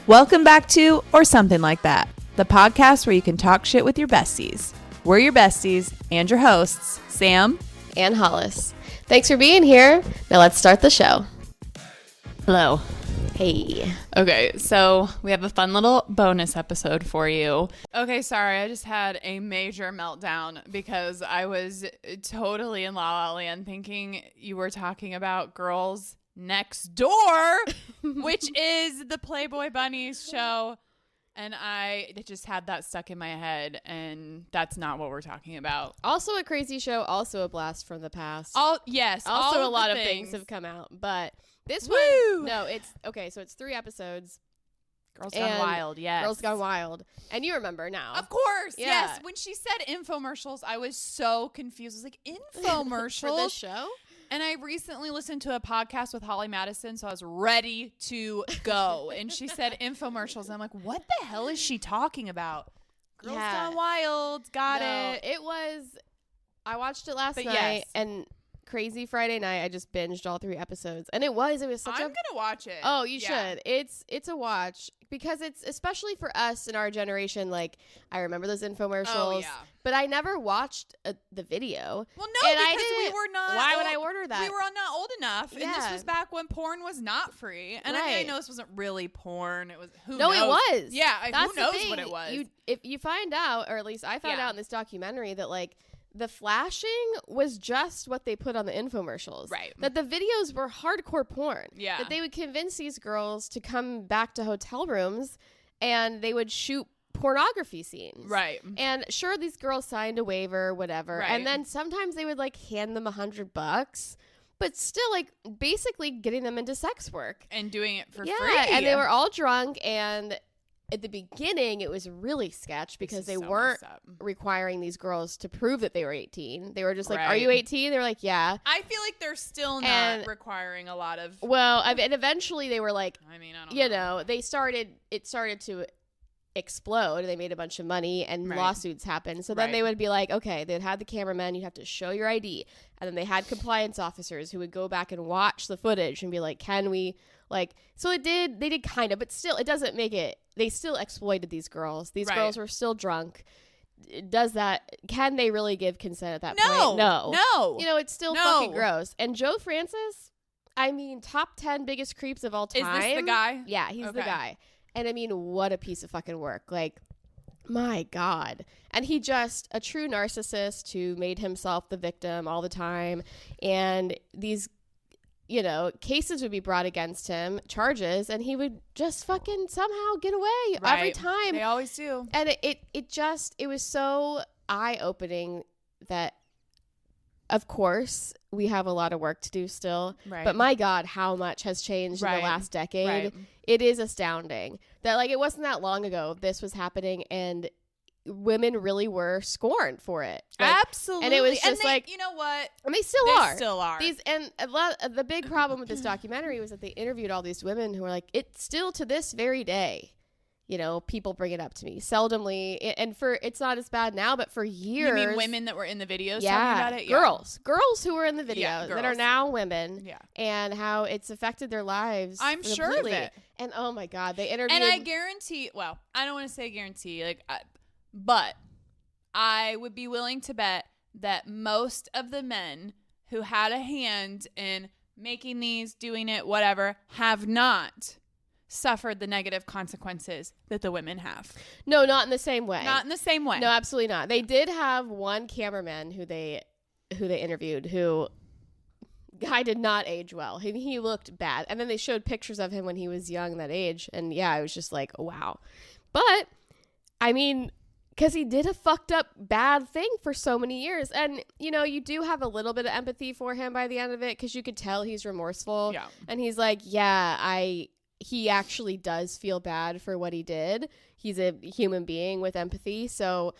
Welcome back to Or Something Like That, the podcast where you can talk shit with your besties. We're your besties and your hosts, Sam and Hollis. Thanks for being here. Now let's start the show. Hello. Hey. Okay, so we have a fun little bonus episode for you. Okay, sorry, I just had a major meltdown because I was totally in La La Land thinking you were talking about Girls Next Door, which is the Playboy Bunnies show. And I just had that stuck in my head, and that's not what we're talking about. Also a crazy show, also a blast from the past. Yes. Also a lot of things have come out, but this one, no, it's, okay, so it's 3 episodes. Girls Gone Wild, yes. Girls Gone Wild. And you remember now. Of course, yeah. Yes. When she said infomercials, I was so confused. I was like, infomercials? For this show? And I recently listened to a podcast with Holly Madison, so I was ready to go. And she said infomercials. And I'm like, what the hell is she talking about? Girls Gone Wild. Got it. I watched it last night, and crazy Friday night, I just binged all 3 episodes. And it was such I'm going to watch it. Oh, you should. It's a watch. Because it's, especially for us in our generation, like, I remember those infomercials. Oh, yeah. But I never watched the video. Well, no, and because we were not. Why would I order that? We were not old enough. Yeah. And this was back when porn was not free. And I mean, I know this wasn't really porn. It was, who knows? No, it was. Yeah, That's who knows what it was. If you find out, or at least I found out in this documentary, that, like, the flashing was just what they put on the infomercials. Right. That the videos were hardcore porn. Yeah. That they would convince these girls to come back to hotel rooms and they would shoot pornography scenes. Right. And sure, these girls signed a waiver, whatever. Right. And then sometimes they would, like, hand them $100, but still, like, basically getting them into sex work. And doing it for free. Yeah, and they were all drunk, and at the beginning, it was really sketch because they weren't requiring these girls to prove that they were 18. They were just like, are you 18? They were like, yeah. I feel like they're still not requiring a lot of. Well, and eventually they were like, I mean, I don't know. It started to explode. They made a bunch of money and lawsuits happened. So then they would be like, okay, they'd have the cameraman, you'd have to show your ID. And then they had compliance officers who would go back and watch the footage and be like, can we, like, so they did kind of, but still, it doesn't make it, they still exploited these girls. These girls were still drunk. Can they really give consent at that point? No. You know, it's still fucking gross. And Joe Francis, I mean, top 10 biggest creeps of all time. Is this the guy? Yeah, he's the guy. And I mean, what a piece of fucking work. Like, my God. And he just, a true narcissist who made himself the victim all the time. And these, you know, cases would be brought against him, charges, and he would just fucking somehow get away every time. They always do. And it was so eye-opening that, of course, we have a lot of work to do still. Right. But my God, how much has changed in the last decade. Right. It is astounding that, like, it wasn't that long ago this was happening, and women really were scorned for it. Like, absolutely. And it was just like, you know what? And they still are. And the big problem with this documentary was that they interviewed all these women who were like, it's still to this very day, you know, people bring it up to me seldomly. And it's not as bad now, but for years. You mean women that were in the videos talking about it? Girls who were in the videos that are now women. Yeah. And how it's affected their lives. I'm sure of it. And oh my God, they interviewed. And I guarantee, well, I don't want to say guarantee, but I would be willing to bet that most of the men who had a hand in making these, doing it, whatever, have not suffered the negative consequences that the women have. No, not in the same way. Not in the same way. No, absolutely not. They did have one cameraman who they interviewed who guy did not age well. He looked bad. And then they showed pictures of him when he was young, that age. And yeah, I was just like, wow. But I mean, because he did a fucked up bad thing for so many years. And, you know, you do have a little bit of empathy for him by the end of it because you could tell he's remorseful. Yeah. And he's like, he actually does feel bad for what he did. He's a human being with empathy. So,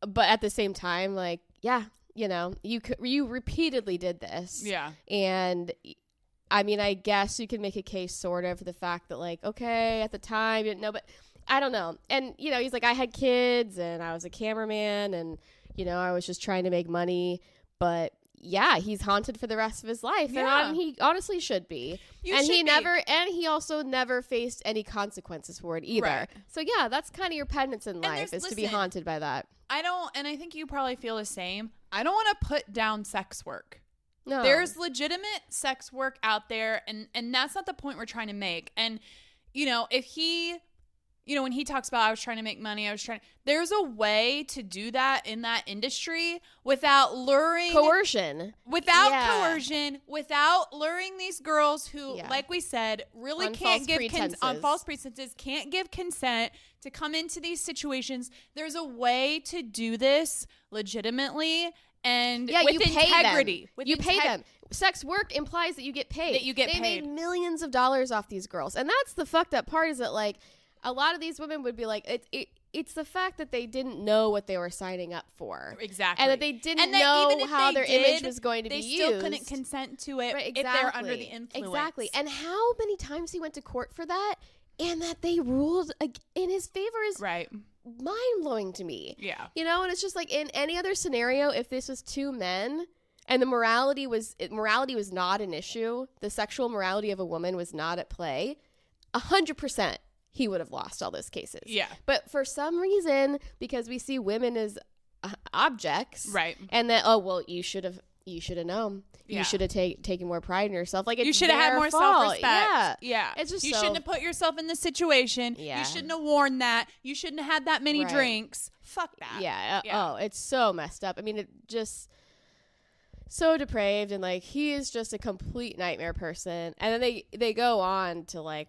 but at the same time, like, yeah, you know, you repeatedly did this. Yeah. And I mean, I guess you can make a case sort of for the fact that, like, okay, at the time you didn't know, but I don't know. And, you know, he's like, I had kids and I was a cameraman and, you know, I was just trying to make money. But yeah, he's haunted for the rest of his life. Yeah. And he honestly should be. He also never faced any consequences for it either. Right. So yeah, that's kind of your penance in life, is to be haunted by that. And I think you probably feel the same. I don't want to put down sex work. No. There's legitimate sex work out there, and that's not the point we're trying to make. And, if he, when he talks about I was trying to make money, there's a way to do that in that industry without luring. Coercion. Without luring these girls who, like we said, really can't give on false pretenses, can't give consent to come into these situations. There's a way to do this legitimately. And with integrity. You pay them. Sex work implies that you get paid. They made millions of dollars off these girls. And that's the fucked up part, is that, like, a lot of these women would be like, it's the fact that they didn't know what they were signing up for. Exactly. And that they didn't know how their image was going to be used. They still couldn't consent to it if they're under the influence. Exactly. And how many times he went to court for that, and that they ruled in his favor is mind-blowing to me. Yeah. And it's just like, in any other scenario, if this was two men and the morality was not an issue, the sexual morality of a woman was not at play, 100% he would have lost all those cases. Yeah. But for some reason, because we see women as objects, right, and that, you should have known. Yeah. You should have taken more pride in yourself. Like, you should have had more self-respect. Yeah. It's just you shouldn't have put yourself in this situation. Yeah. You shouldn't have worn that. You shouldn't have had that many drinks. Fuck that. Yeah. Oh, it's so messed up. I mean, it just so depraved, and like, he is just a complete nightmare person. And then they go on to like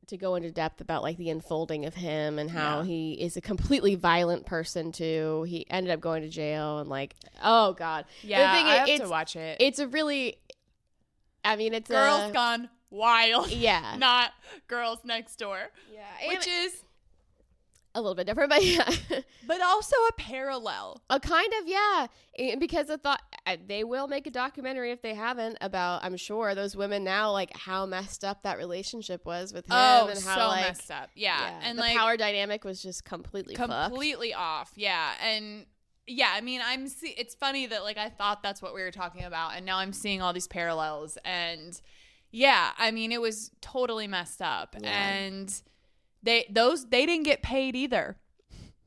to go into depth about like the unfolding of him and how he is a completely violent person too. He ended up going to jail, and like, oh God. Yeah, I have to watch it. It's a really, I mean, it's Girls Gone Wild. Yeah. Not Girls Next Door. Yeah. Which is a little bit different, but yeah. But also a parallel. A kind of, yeah. Because I thought they will make a documentary, if they haven't, about, I'm sure, those women now, like, how messed up that relationship was with him. And how, so like, messed up. Yeah. And the like, power dynamic was just completely off. Yeah. And yeah, I mean, it's funny that like I thought that's what we were talking about, and now I'm seeing all these parallels. And yeah, I mean, it was totally messed up. Yeah. And they didn't get paid either.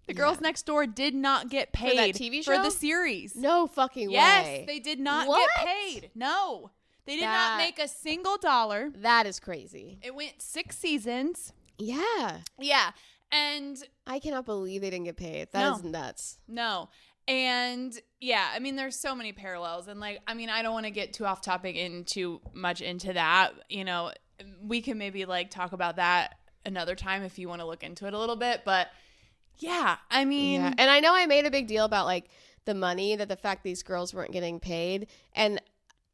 The Girls Next Door did not get paid for that TV show? For the series. No fucking way. Yes, they did not get paid. No. They did not make a single dollar. That is crazy. It went 6 seasons. Yeah. Yeah. And I cannot believe they didn't get paid. That is nuts. No. And yeah, I mean, there's so many parallels. And like, I mean, I don't want to get too off topic and too much into that. We can maybe like talk about that another time if you want to look into it a little bit. But yeah, I mean. Yeah. And I know I made a big deal about like the money, that the fact these girls weren't getting paid. And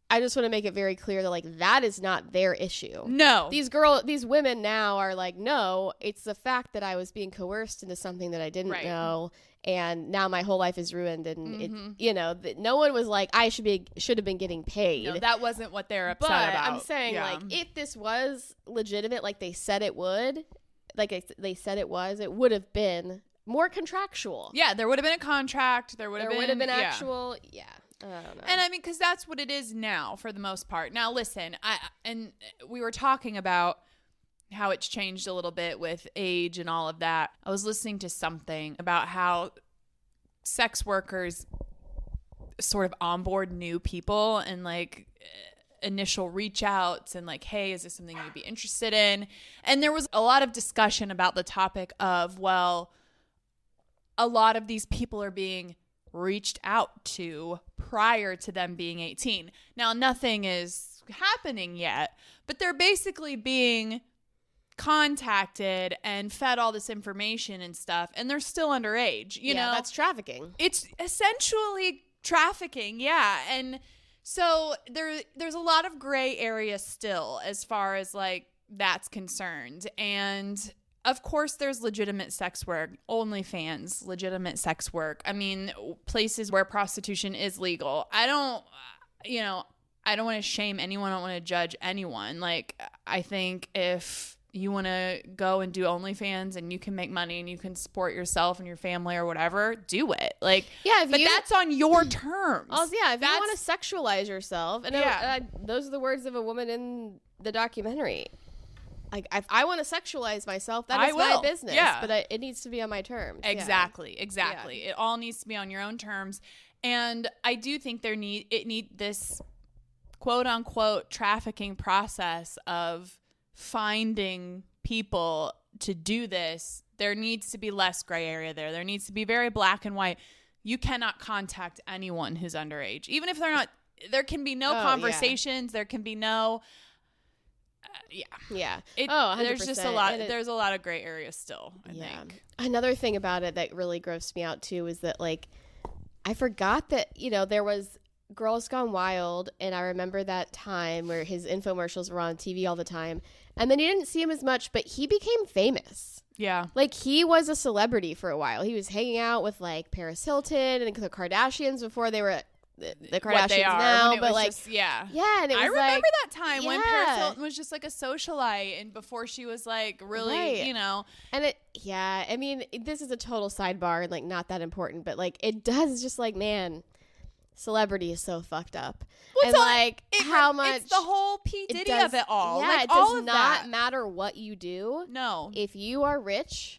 I just want to make it very clear that like that is not their issue. No. These women now are like, no, it's the fact that I was being coerced into something that I didn't know, and now my whole life is ruined, and no one was like, I should have been getting paid. No, that wasn't what they're upset about. I'm saying like, if this was legitimate, like they said it would, it would have been more contractual. Yeah, there would have been a contract. There would have been actual. Yeah. I don't know. And I mean, because that's what it is now for the most part. Now, listen, we were talking about how it's changed a little bit with age and all of that. I was listening to something about how sex workers sort of onboard new people and like initial reach outs and like, hey, is this something you'd be interested in? And there was a lot of discussion about the topic of, well, a lot of these people are being reached out to prior to them being 18. Now, nothing is happening yet, but they're basically being contacted and fed all this information and stuff, and they're still underage. You know, that's trafficking. It's essentially trafficking, yeah. And so there's a lot of gray area still as far as like that's concerned. And of course, there's legitimate sex work, OnlyFans, legitimate sex work. I mean, places where prostitution is legal. I don't want to shame anyone. I don't want to judge anyone. Like, I think if you want to go and do OnlyFans and you can make money and you can support yourself and your family or whatever, do it. Like, yeah, but that's on your terms. Also, yeah, if you want to sexualize yourself, and those are the words of a woman in the documentary. Like, if I want to sexualize myself, that is my business. Yeah. But it needs to be on my terms. Exactly. Yeah. It all needs to be on your own terms. And I do think it need this quote unquote trafficking process of finding people to do this. There needs to be less gray area there. There needs to be very black and white. You cannot contact anyone who's underage, even if they're not. There can be no conversations. Yeah. There can be no. Yeah. There's just a lot. There's a lot of gray areas still. I think. Another thing about it that really grossed me out too is that, like, I forgot that there was Girls Gone Wild, and I remember that time where his infomercials were on TV all the time. And then you didn't see him as much, but he became famous. Yeah. Like, he was a celebrity for a while. He was hanging out with, like, Paris Hilton and the Kardashians before they were the Kardashians now. But, like, yeah. And it was I remember that time when Paris Hilton was just, like, a socialite and before she was, like, really, And I mean, this is a total sidebar and, like, not that important. But, like, it does just, like, man, celebrity is so fucked up. Well, and how much it's the whole P Diddy of it all. Yeah, like, it does not matter what you do. No, if you are rich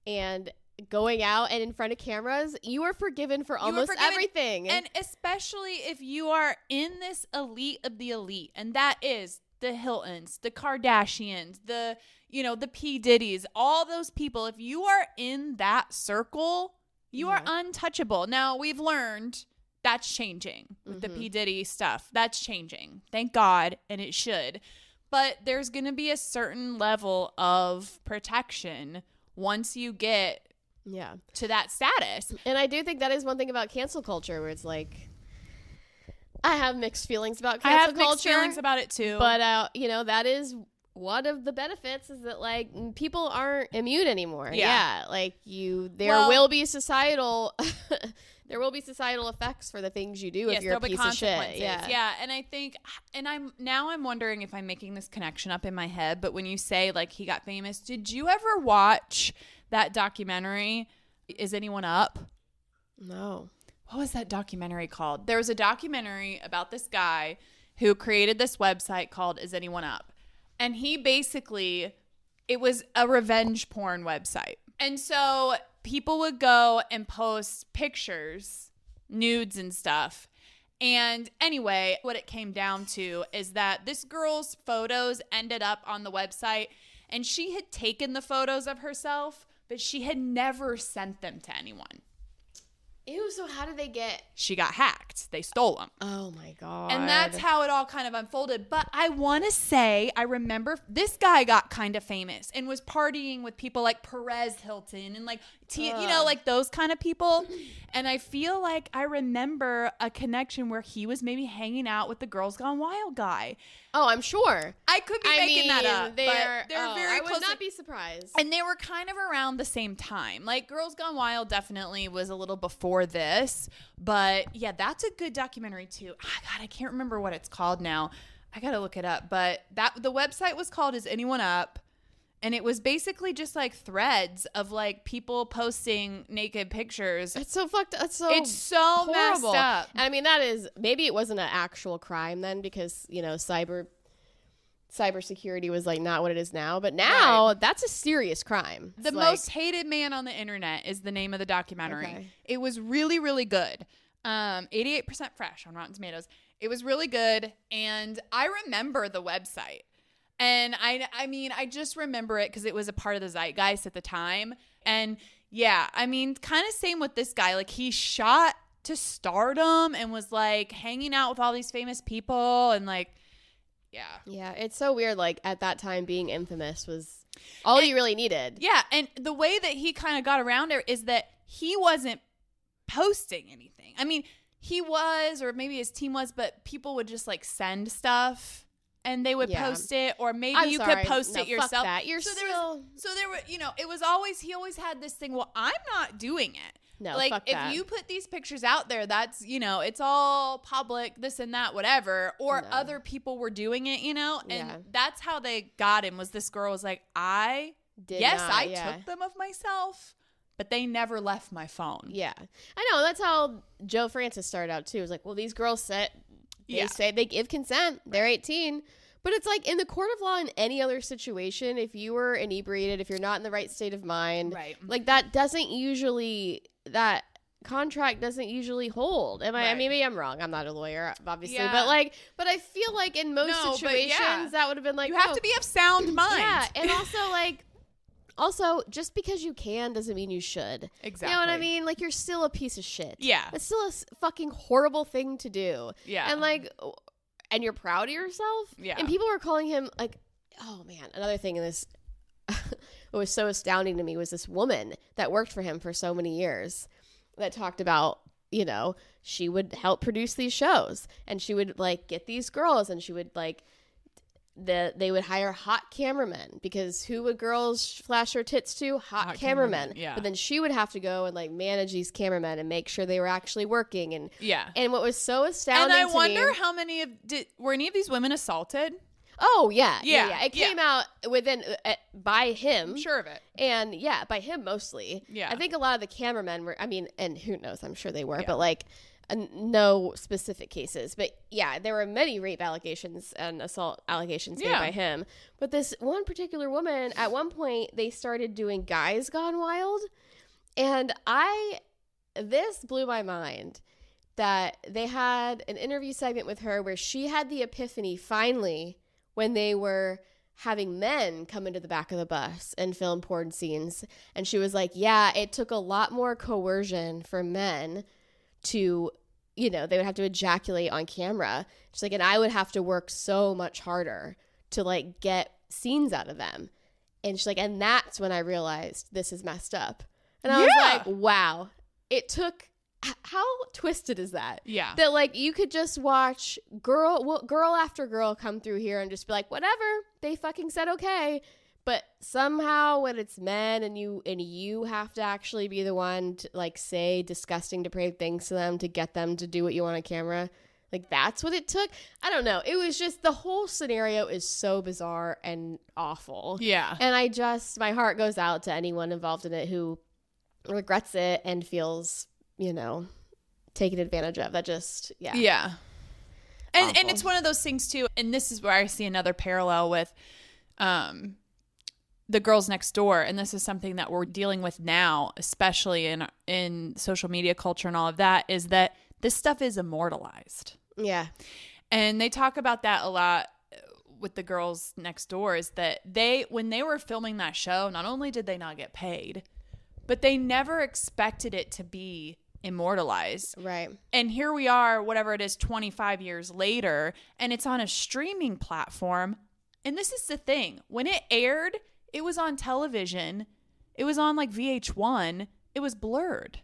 and going out and in front of cameras, you are forgiven for almost everything. And especially if you are in this elite of the elite, and that is the Hiltons, the Kardashians, the P Diddy's, all those people. If you are in that circle, you are untouchable. Now, we've learned that's changing with the P. Diddy stuff. That's changing. Thank God. And it should. But there's going to be a certain level of protection once you get to that status. And I do think that is one thing about cancel culture where it's like, I have mixed feelings about cancel culture. I have mixed feelings about it too. But, that is one of the benefits is that, like, people aren't immune anymore. Yeah. Like, there will be societal... There will be societal effects for the things you do if you're a piece of shit. Yeah. And I think, and I'm wondering if I'm making this connection up in my head, but when you say, like, he got famous, did you ever watch that documentary, Is Anyone Up? No. What was that documentary called? There was a documentary about this guy who created this website called Is Anyone Up? And he basically, it was a revenge porn website. And so people would go and post pictures, nudes and stuff. And anyway, what it came down to is that this girl's photos ended up on the website, and she had taken the photos of herself, but she had never sent them to anyone. Ew, so how did they get... She got hacked. They stole them. Oh, my God. And that's how it all kind of unfolded. But I want to say, I remember this guy got kind of famous and was partying with people like Perez Hilton and like, like those kind of people. And I feel like I remember a connection where he was maybe hanging out with the Girls Gone Wild guy. Oh, I'm sure. I could be making that up. They're very close. I would not be surprised. And they were kind of around the same time. Like, Girls Gone Wild definitely was a little before this. But, yeah, that's a good documentary, too. Oh, God, I can't remember what it's called now. I got to look it up. But the website was called Is Anyone Up? And it was basically just, like, threads of, like, people posting naked pictures. It's so fucked up. It's so horrible. Messed up. And I mean, that is, maybe it wasn't an actual crime then because, cybersecurity was, like, not what it is now. But now, that's a serious crime. The Most Hated Man on the Internet is the name of the documentary. Okay. It was really, really good. 88% fresh on Rotten Tomatoes. It was really good. And I remember the website. And I mean, I just remember it because it was a part of the zeitgeist at the time. And yeah, I mean, kind of same with this guy. Like, he shot to stardom and was like hanging out with all these famous people and like, yeah. Yeah, it's so weird. Like, at that time, being infamous was all you really needed. Yeah, and the way that he kind of got around it is that he wasn't posting anything. I mean, he was, or maybe his team was, but people would just like send stuff. And they would post it, or maybe you could post it yourself. Fuck that. So there were, it was always, he always had this thing, well, I'm not doing it. No, like fuck if that. you put these pictures out there, that's, you know, it's all public, this and that, whatever, or other people were doing it, you know, and that's how they got him. Was this girl was like, I took them of myself, but they never left my phone. Yeah, I know. That's how Joe Francis started out too. It was like, well, these girls say they give consent, they're 18. But it's like in the court of law, in any other situation, if you were inebriated, if you're not in the right state of mind, like that contract doesn't usually hold. Maybe I'm wrong. I'm not a lawyer, obviously, but I feel like in most situations that would have been like, you have to be of sound mind. Yeah, and also just because you can doesn't mean you should. Exactly. You know what I mean? Like, you're still a piece of shit. Yeah. It's still a fucking horrible thing to do. Yeah. And like, and you're proud of yourself. Yeah. And people were calling him like, oh man, another thing in this, what was so astounding to me was this woman that worked for him for so many years that talked about, you know, she would help produce these shows and she would like get these girls and she would like, they would hire hot cameramen because who would girls flash their tits to? Hot cameramen. Yeah. But then she would have to go and like manage these cameramen and make sure they were actually working. And and what was so astounding and I wonder how many were any of these women assaulted? Oh yeah. It came out within by him. I'm sure of it. And by him mostly. Yeah. I think a lot of the cameramen were. I mean, and who knows? I'm sure they were, but like. No specific cases, but there were many rape allegations and assault allegations made by him. But this one particular woman, at one point, they started doing Guys Gone Wild, and this blew my mind that they had an interview segment with her where she had the epiphany finally when they were having men come into the back of the bus and film porn scenes, and she was like, it took a lot more coercion for men to, you know, they would have to ejaculate on camera. She's like, and I would have to work so much harder to like get scenes out of them. And she's like, and that's when I realized this is messed up. And I was like, wow, it took, how twisted is that? Yeah. That like you could just watch girl after girl come through here and just be like, whatever, they fucking said okay. But somehow when it's men and you have to actually be the one to like say disgusting, depraved things to them to get them to do what you want on camera, like that's what it took. I don't know. It was just the whole scenario is so bizarre and awful. Yeah. And my heart goes out to anyone involved in it who regrets it and feels, you know, taken advantage of. That just, yeah. And it's one of those things too. And this is where I see another parallel with, the girls next door, and this is something that we're dealing with now, especially in social media culture and all of that, is that this stuff is immortalized. Yeah. And they talk about that a lot with the girls next door, is that when they were filming that show, not only did they not get paid, but they never expected it to be immortalized. Right. And here we are, whatever it is, 25 years later, and it's on a streaming platform. And this is the thing. When it aired, it was on television. It was on like VH1. It was blurred.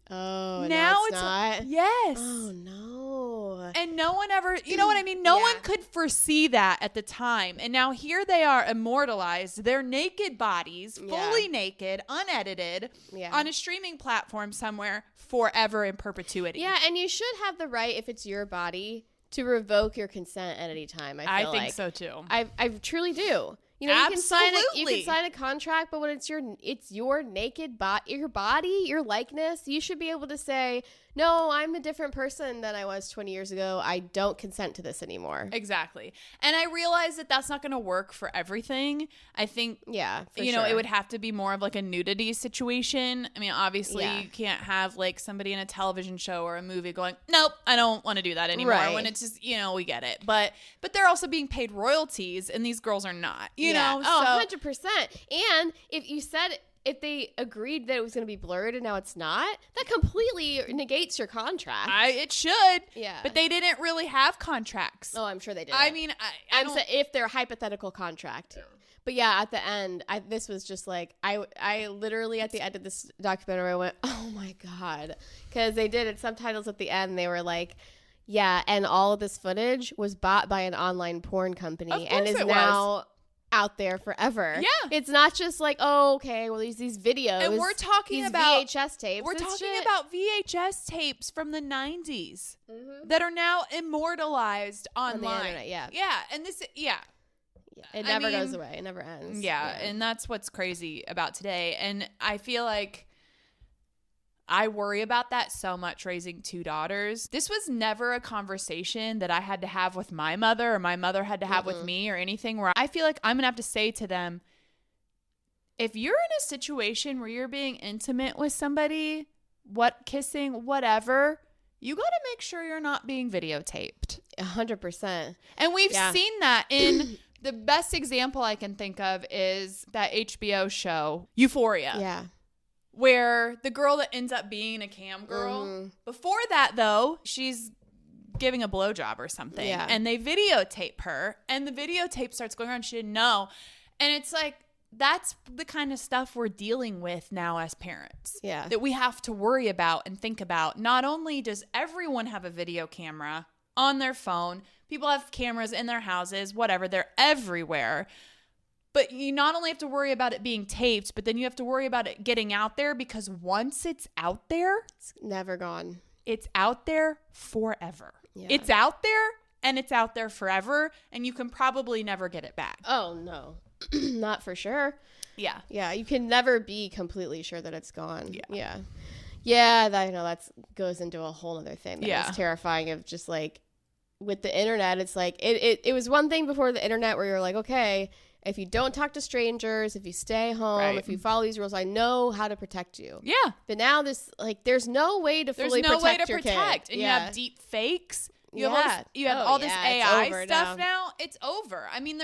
Oh, now it's not. Yes. Oh no. And no one ever, you know what I mean? No one could foresee that at the time. And now here they are immortalized. Their naked bodies, fully naked, unedited, on a streaming platform somewhere forever in perpetuity. Yeah, and you should have the right, if it's your body, to revoke your consent at any time. I think so too. I truly do. You know, you can sign a contract, but when it's your naked your body, your likeness, you should be able to say, no, I'm a different person than I was 20 years ago. I don't consent to this anymore. Exactly. And I realize that that's not going to work for everything. I think, you know, it would have to be more of like a nudity situation. I mean, obviously you can't have like somebody in a television show or a movie going, nope, I don't want to do that anymore. Right. When it's just, you know, we get it. But they're also being paid royalties and these girls are not, you know? Oh, 100%. And if they agreed that it was going to be blurred and now it's not, that completely negates your contract. It should. Yeah. But they didn't really have contracts. Oh, I'm sure they did. I mean, I'm saying if they're hypothetical contract. Yeah. But yeah, at the end, this was just like, I literally at the end of this documentary, I went, oh my God. Because they did it, subtitles at the end, they were like, yeah, and all of this footage was bought by an online porn company and is now out there forever. Yeah. It's not just like, oh, okay, well, these videos. And we're talking these about VHS tapes. We're talking about VHS tapes from the 90s that are now immortalized online. On the internet, yeah. Yeah. And this, It never goes away. It never ends. Yeah. And that's what's crazy about today. And I feel like I worry about that so much raising 2 daughters. This was never a conversation that I had to have with my mother or my mother had to have with me or anything, where I feel like I'm going to have to say to them, if you're in a situation where you're being intimate with somebody, kissing, whatever, you got to make sure you're not being videotaped. 100%. And we've seen that in the best example I can think of is that HBO show, Euphoria. Yeah. Where the girl that ends up being a cam girl, before that, though, she's giving a blowjob or something. Yeah. And they videotape her, and the videotape starts going around. She didn't know. And it's like, that's the kind of stuff we're dealing with now as parents. Yeah. That we have to worry about and think about. Not only does everyone have a video camera on their phone, people have cameras in their houses, whatever, they're everywhere. But you not only have to worry about it being taped, but then you have to worry about it getting out there, because once it's out there, it's never gone. It's out there forever. Yeah. It's out there and it's out there forever, and you can probably never get it back. Oh, no. Not for sure. Yeah. Yeah, you can never be completely sure that it's gone. Yeah. Yeah. Yeah, I know that goes into a whole other thing. That is terrifying of just like with the internet. It's like it was one thing before the internet where you're like, okay, if you don't talk to strangers, if you stay home, if you follow these rules, I know how to protect you. Yeah. But now there's no way to fully protect your kid. And you have deep fakes. You have all this AI stuff now. It's over. I mean,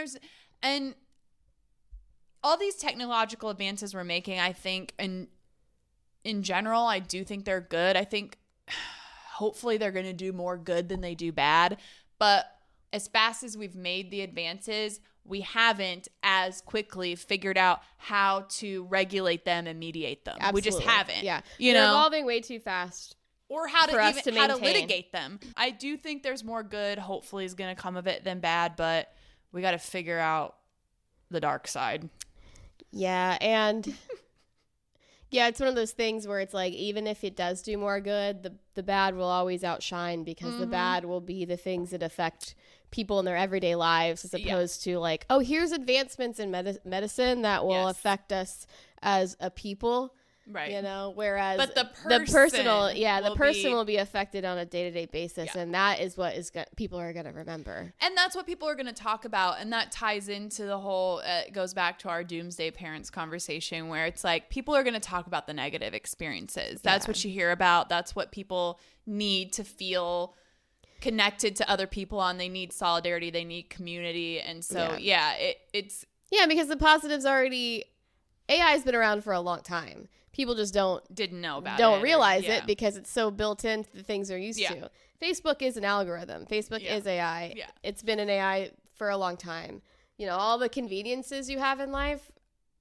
and all these technological advances we're making, I think, and in general, I do think they're good. I think hopefully they're going to do more good than they do bad. But as fast as we've made the advances, we haven't as quickly figured out how to regulate them and mediate them. Absolutely. We just haven't. Yeah. They're evolving way too fast. Or how to litigate them. I do think there's more good, hopefully, is going to come of it than bad, but we got to figure out the dark side. Yeah, and yeah, it's one of those things where it's like, even if it does do more good, the bad will always outshine, because the bad will be the things that affect people in their everyday lives, as opposed to like, oh, here's advancements in medicine that will affect us as a people. Right. You know, whereas but the person will be affected on a day-to-day basis, and that is what people are going to remember. And that's what people are going to talk about, and that ties into the whole it goes back to our doomsday parents conversation, where it's like people are going to talk about the negative experiences. That's what you hear about. That's what people need to feel connected to other on. They need solidarity, they need community, and so it's because the positives already AI has been around for a long time. People just didn't know about don't realize it because it's so built into the things they're used to. Facebook is an algorithm. Facebook is AI. Yeah. It's been an AI for a long time. You know, all the conveniences you have in life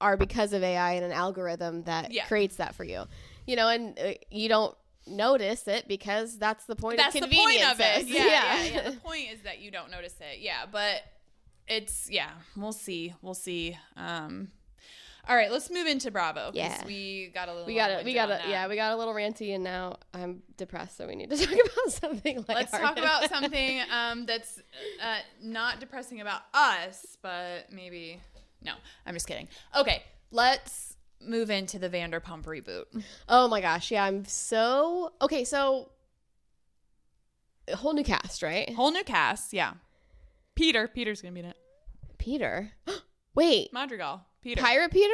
are because of AI and an algorithm that creates that for you. You know, and you don't notice it because that's the point of convenience. That's the point of it. Yeah. The point is that you don't notice it. Yeah, but it's we'll see. All right, let's move into Bravo. Yeah, we got a little. We got a little ranty, and now I'm depressed, so we need to talk about something. Let's talk about something that's not depressing about us, but maybe no. I'm just kidding. Okay, let's move into the Vanderpump reboot. Oh my gosh, yeah, I'm so okay. So, a whole new cast, right? Whole new cast, yeah. Peter's gonna be in it. Peter, wait, Madrigal. Peter. Pirate Peter?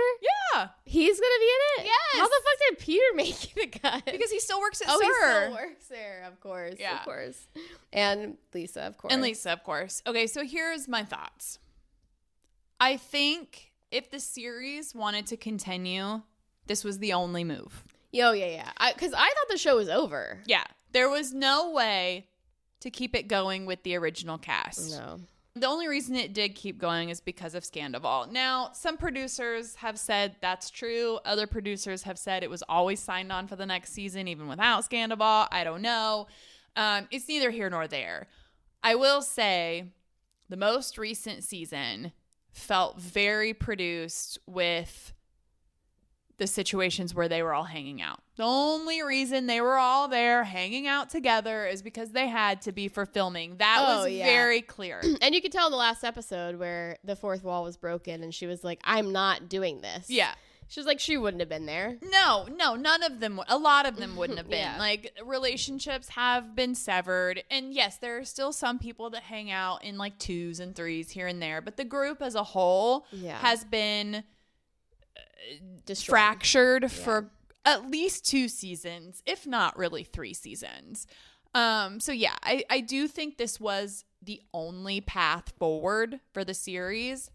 Yeah. He's going to be in it? Yes. How the fuck did Peter make the cut? Because he still works at SUR. Oh, he still works there, of course. Yeah. Of course. And Lisa, of course. Okay, so here's my thoughts. I think if the series wanted to continue, this was the only move. Yeah. Because I thought the show was over. Yeah. There was no way to keep it going with the original cast. No. The only reason it did keep going is because of Scandival. Now, some producers have said that's true. Other producers have said it was always signed on for the next season, even without Scandival. I don't know. It's neither here nor there. I will say the most recent season felt very produced with the situations where they were all hanging out. The only reason they were all there hanging out together is because they had to be for filming. That was very clear. And you could tell in the last episode where the fourth wall was broken and she was like, I'm not doing this. Yeah. She was like, she wouldn't have been there. No, none of them, a lot of them wouldn't have been. Yeah. Like, relationships have been severed. And yes, there are still some people that hang out in like 2s and 3s here and there. But the group as a whole has been fractured for at least 2 seasons, if not really 3 seasons. So yeah, I do think this was the only path forward for the series.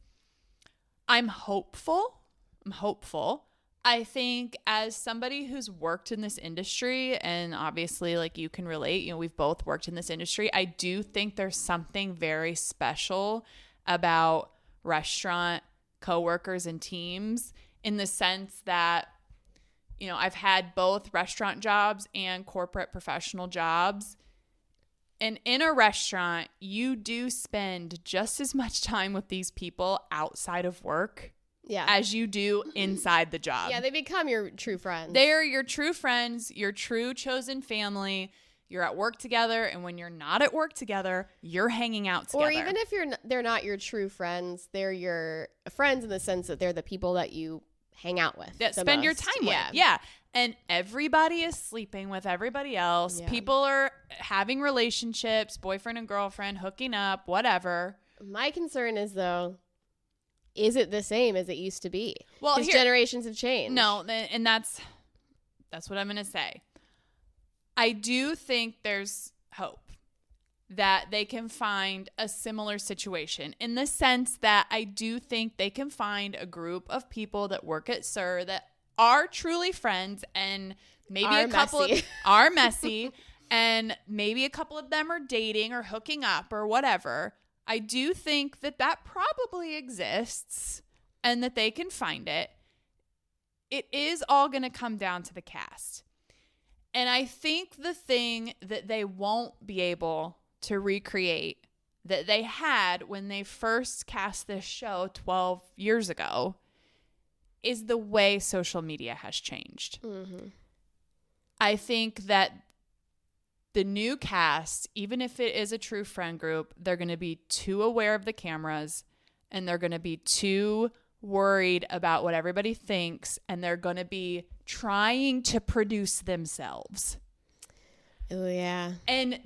I'm hopeful. I think as somebody who's worked in this industry, and obviously like you can relate, you know, we've both worked in this industry. I do think there's something very special about restaurant coworkers and teams, in the sense that, you know, I've had both restaurant jobs and corporate professional jobs. And in a restaurant, you do spend just as much time with these people outside of work as you do inside the job. Yeah, they become your true friends. They're your true friends, your true chosen family. You're at work together, and when you're not at work together, you're hanging out together. Or even if they're not your true friends, they're your friends in the sense that they're the people that you hang out with. That spend your time with. Yeah. And everybody is sleeping with everybody else. Yeah. People are having relationships, boyfriend and girlfriend, hooking up, whatever. My concern is, though, is it the same as it used to be? Well, because generations have changed. No, and that's what I'm going to say. I do think there's hope that they can find a similar situation, in the sense that I do think they can find a group of people that work at SUR that are truly friends, and maybe a couple are messy and maybe a couple of them are dating or hooking up or whatever. I do think that probably exists and that they can find it. It is all going to come down to the cast. And I think the thing that they won't be able to recreate that they had when they first cast this show 12 years ago is the way social media has changed. Mm-hmm. I think that the new cast, even if it is a true friend group, they're going to be too aware of the cameras, and they're going to be too worried about what everybody thinks, and they're going to be trying to produce themselves. Oh, yeah. And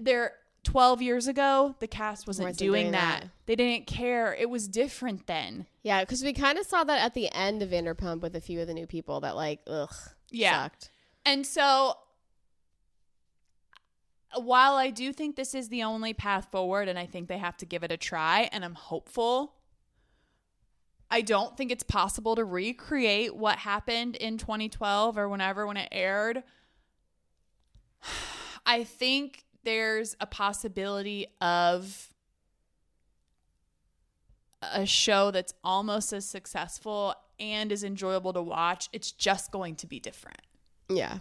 12 years ago, the cast wasn't doing that. They didn't care. It was different then. Yeah, because we kind of saw that at the end of Vanderpump with a few of the new people that, like, sucked. And so, while I do think this is the only path forward, and I think they have to give it a try, and I'm hopeful, I don't think it's possible to recreate what happened in 2012 or when it aired. I think there's a possibility of a show that's almost as successful and as enjoyable to watch. It's just going to be different. Yeah.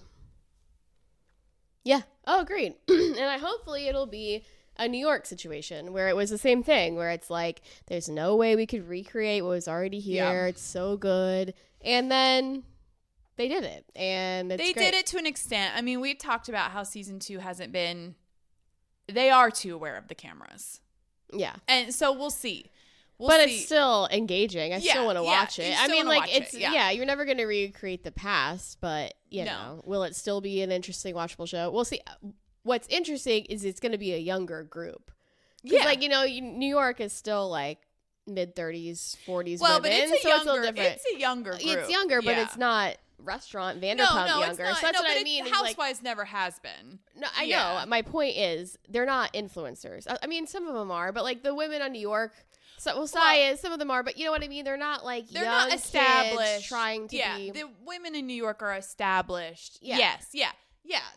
Yeah. Oh, agreed. And hopefully it'll be a New York situation where it was the same thing, where it's like, there's no way we could recreate what was already here. Yeah. It's so good. And then they did it. And it's great. Did it to an extent. I mean, we talked about how season 2 hasn't been, they are too aware of the cameras. Yeah. And so we'll see. It's still engaging. I still want to watch it. I mean, like, you're never going to recreate the past, but, you know, will it still be an interesting, watchable show? We'll see. What's interesting is it's going to be a younger group. Yeah. Like, you know, New York is still, like, mid-30s, 40s women. But it's a younger group. It's younger, but it's not restaurant Vanderpump younger. So that's what I mean. Housewives never has been. No, I know. My point is, they're not influencers. I mean, some of them are, but, like, the women on New York... some of them are, but you know what I mean? They're not like they're young not established kids trying to be. Yeah, the women in New York are established. Yeah. Yes, yeah.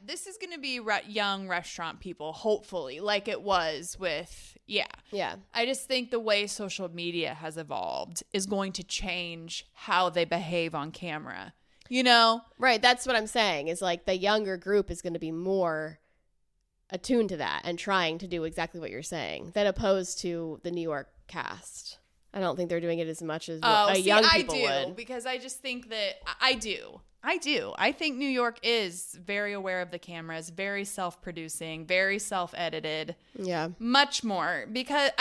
This is going to be young restaurant people, hopefully, like it was with, Yeah. I just think the way social media has evolved is going to change how they behave on camera, you know? Right, that's what I'm saying, is like the younger group is going to be more attuned to that and trying to do exactly what you're saying, than opposed to the New York cast. I don't think they're doing it as much as young people would. Because I just think that I do. I think New York is very aware of the cameras, very self-producing, very self-edited. Yeah. Much more. Because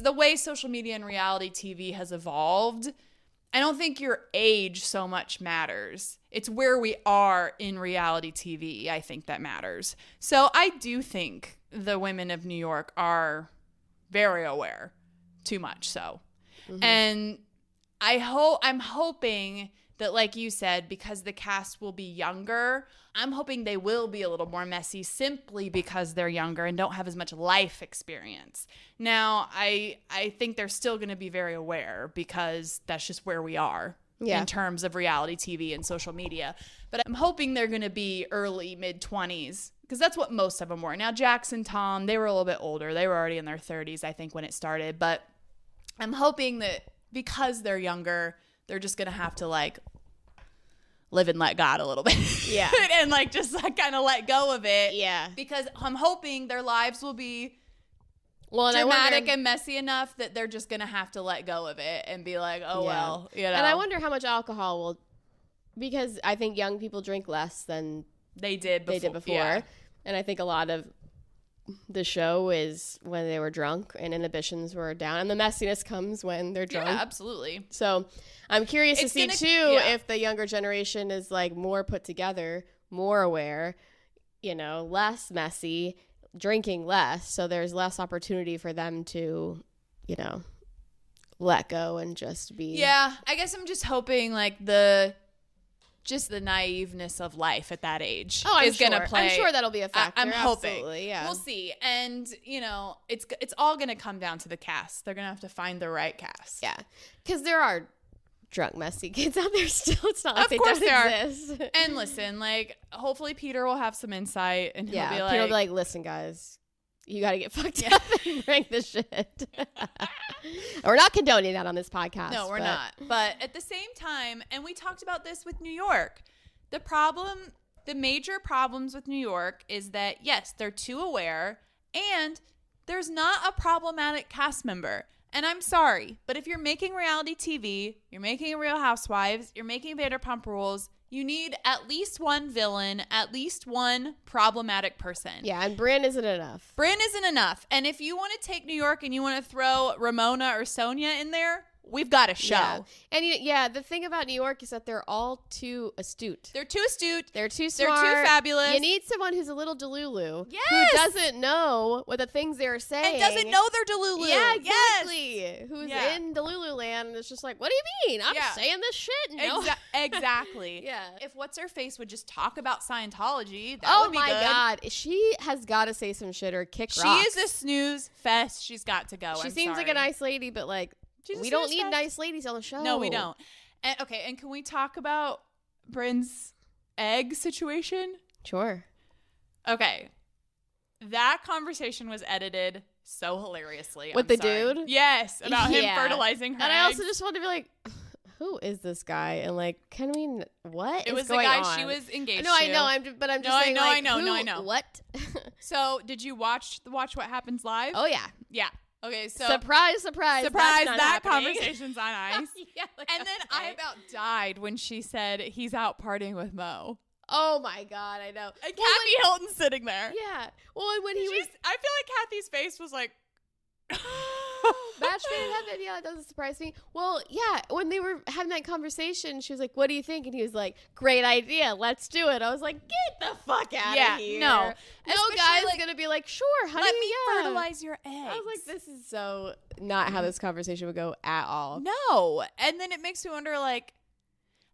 the way social media and reality TV has evolved, I don't think your age so much matters. It's where we are in reality TV, I think, that matters. So I do think the women of New York are very aware. Too much so. Mm-hmm. And I'm hoping that, like you said, because the cast will be younger, I'm hoping they will be a little more messy simply because they're younger and don't have as much life experience. Now, I think they're still going to be very aware because that's just where we are in terms of reality TV and social media. But I'm hoping they're going to be early, mid-20s because that's what most of them were. Now, Jax and Tom, they were a little bit older. They were already in their 30s, I think, when it started. But I'm hoping that because they're younger, they're just going to have to, like, live and let God a little bit. Yeah. And, like, just, like, kind of let go of it. Yeah. Because I'm hoping their lives will be and dramatic and messy enough that they're just going to have to let go of it and be like, oh, well, you know. And I wonder how much alcohol will, because I think young people drink less than they did before. Yeah. And I think a lot of the show is when they were drunk and inhibitions were down, and the messiness comes when they're drunk. Yeah, absolutely. So I'm curious to see too if the younger generation is like more put together, more aware, you know, less messy, drinking less, so there's less opportunity for them to, you know, let go and just be. Yeah, I guess I'm just hoping like the naiveness of life at that age is going to play. I'm sure that'll be a factor. I'm hoping. Absolutely, yeah. We'll see. And, you know, it's all going to come down to the cast. They're going to have to find the right cast. Yeah. Because there are drunk, messy kids out there still. It's not like they don't exist. And listen, like, hopefully Peter will have some insight and he'll be like... Peter will be like, listen, guys, you got to get fucked up and bring the shit. We're not condoning that on this podcast. No, we're not. But at the same time, and we talked about this with New York, the major problems with New York is that, yes, they're too aware and there's not a problematic cast member. And I'm sorry, but if you're making reality TV, you're making Real Housewives, you're making Vanderpump Rules, you need at least one villain, at least one problematic person. Yeah, and Brynn isn't enough. Brynn isn't enough. And if you want to take New York and you want to throw Ramona or Sonia in there, we've got a show. Yeah. And the thing about New York is that they're all too astute. They're too astute. They're too smart. They're too fabulous. You need someone who's a little delulu. Yes. Who doesn't know what the things they're saying. And doesn't know they're delulu. Yeah, exactly. Yes. Who's in delulu land and it's just like, what do you mean? I'm saying this shit. No. Exactly. Yeah. If What's-Her-Face would just talk about Scientology, that would be good. Oh, my God. She has got to say some shit or kick rocks. She is a snooze fest. She's got to go. She seems like a nice lady, but like, we don't need nice ladies on the show. No, we don't. And can we talk about Brynn's egg situation? Sure. Okay. That conversation was edited so hilariously. With the dude? Yes, about him fertilizing her And eggs. I also just wanted to be like, who is this guy? And like, what it is was going the guy on? she was engaged to. I know. I'm just saying, I know. What? So, did you watch What Happens Live? Oh, yeah. Yeah. Okay, so surprise, that conversation's on ice. And then I about died when she said he's out partying with Mo. Oh my God, I know. And Kathy Hilton's sitting there. Yeah. Well, when he was, I feel like Kathy's face was like, match made in heaven. Yeah, it doesn't surprise me. Well, yeah, when they were having that conversation, she was like, "What do you think?" And he was like, "Great idea, let's do it." I was like, "Get the fuck out of here!" No guy's like, gonna be like, "Sure, honey, let me fertilize your eggs." I was like, "This is so not how this conversation would go at all." No, and then it makes me wonder, like,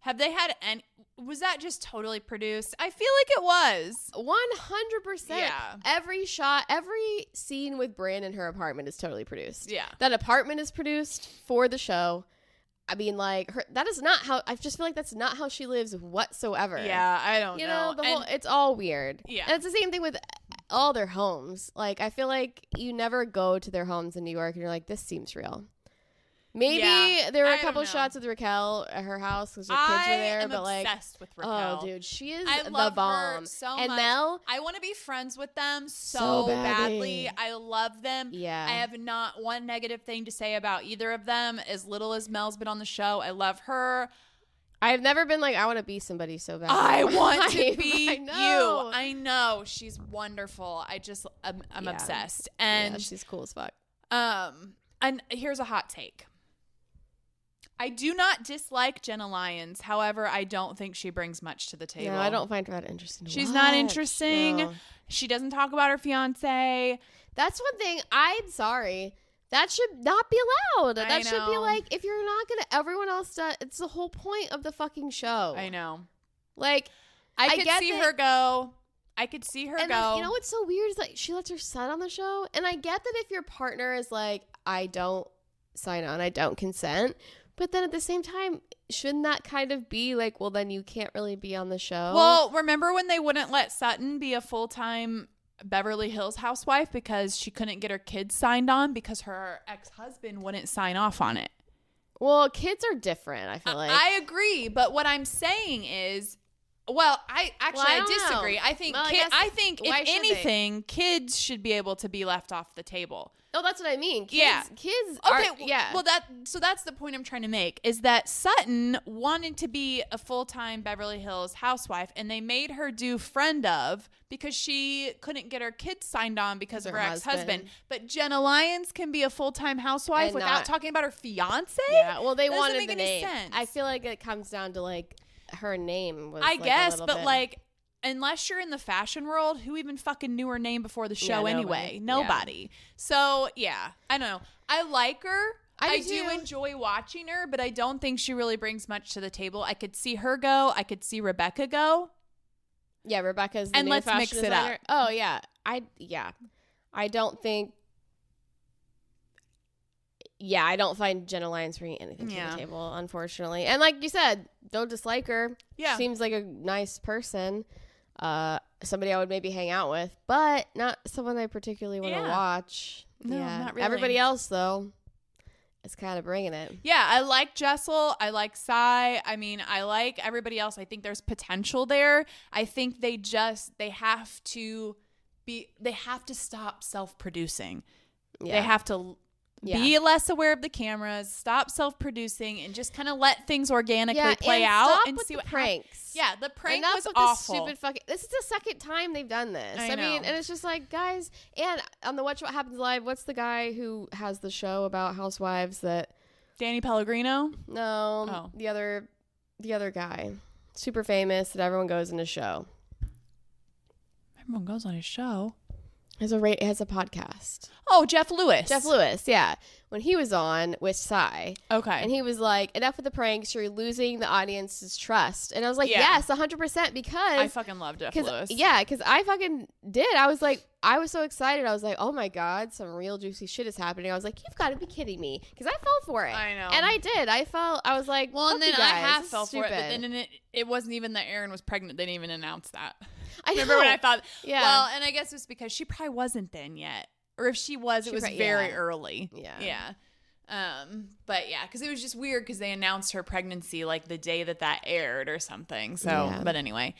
have they had any? Was that just totally produced? I feel like it was. 100%. Yeah. Every shot, every scene with Brynn in her apartment is totally produced. Yeah. That apartment is produced for the show. I mean, like, that is not how, I just feel like that's not how she lives whatsoever. Yeah, I don't know. It's all weird. Yeah. And it's the same thing with all their homes. Like, I feel like you never go to their homes in New York and you're like, this seems real. Maybe there were a I couple don't know. shots with Raquel at her house because her kids were there. I am but obsessed with Raquel. Oh, dude, she is I the love bomb. her so and much. Mel, I want to be friends with them So badly. badly. I love them. Yeah. I have not one negative thing to say about either of them. As little as Mel's been on the show, I love her. I've never been like, I want to be somebody so bad. I want to be I know. you. I know. She's wonderful. I'm obsessed. And yeah, she's cool as fuck. and here's a hot take. I do not dislike Jenna Lyons. However, I don't think she brings much to the table. No, I don't find her that interesting. She's not interesting. No. She doesn't talk about her fiance. That's one thing. I'm sorry. That should not be allowed. I That should be know. like, if you're not going to, everyone else does. It's the whole point of the fucking show. I know. Like, I could get see that- her go. I could see her and go. then, you know what's so weird is like she lets her son on the show. And I get that if your partner is like, I don't sign on, I don't consent. But then at the same time, shouldn't that kind of be like, well, then you can't really be on the show? Well, remember when they wouldn't let Sutton be a full-time Beverly Hills housewife because she couldn't get her kids signed on because her ex-husband wouldn't sign off on it? Well, kids are different, I feel like. I agree, but what I'm saying is, well, I don't disagree. know. I think Well, I think why if should they? anything, kids should be able to be left off the table. Oh, that's what I mean. Kids, Yeah. Kids Okay, are, yeah. Well, that's the point I'm trying to make is that Sutton wanted to be a full-time Beverly Hills housewife, and they made her do friend of because she couldn't get her kids signed on because of her ex-husband. husband. But Jenna Lyons can be a full-time housewife And without not- talking about her fiance. Yeah, well, they Doesn't wanted make the any name. sense. I feel like it comes down to like her name was I like, a guess, little but bit- like, unless you're in the fashion world, who even fucking knew her name before the show nobody. anyway? Yeah. Nobody. So yeah, I don't know. I like her. I do do. enjoy watching her, but I don't think she really brings much to the table. I could see her go. I could see Rebecca go. yeah, Rebecca's the And new let's fashion mix it designer. up. Oh yeah, I don't think. Yeah, I don't find Jenna Lyons bringing anything to Yeah. the table, unfortunately. And like you said, don't dislike her. Yeah. She seems like a nice person. Somebody I would maybe hang out with, but not someone I particularly want to Yeah. watch. No, yeah. not really. Everybody else though is kind of bringing it. Yeah, I like Jessel. I like Sai. I mean, I like everybody else. I think there's potential there. I think they have to stop self-producing. Yeah. They have to be less aware of the cameras, stop self-producing, and just kind of let things organically play and out stop and with see the what pranks. happens. Yeah, the prank Enough was with awful. This stupid fucking. This is the second time they've done this. I mean, know. and it's just like, guys. And on the Watch What Happens Live, what's the guy who has the show about housewives that? Danny Pellegrino? No, Oh. the other guy, super famous that everyone goes in his show. Everyone goes on his show. Has a podcast. Oh, Jeff Lewis. Jeff Lewis, yeah. When he was on with Sai, Okay. and he was like, enough with the pranks, you're losing the audience's trust. And I was like, Yeah. yes, 100%, because I fucking love Jeff Lewis. Yeah, because I fucking did. I was like, I was so excited. I was like, oh my God, some real juicy shit is happening. I was like, you've got to be kidding me. Because I fell for it. I know. And I did. I was like, Well, and fuck then you guys. I half This is fell for it, but stupid. then it wasn't even that Erin was pregnant. They didn't even announce that. I Remember when know. I thought, Yeah. well, and I guess it's because she probably wasn't then yet. Or if she was, it was very yeah. early. Yeah. Yeah. But yeah, because it was just weird because they announced her pregnancy like the day that aired or something. So, Yeah. but anyway.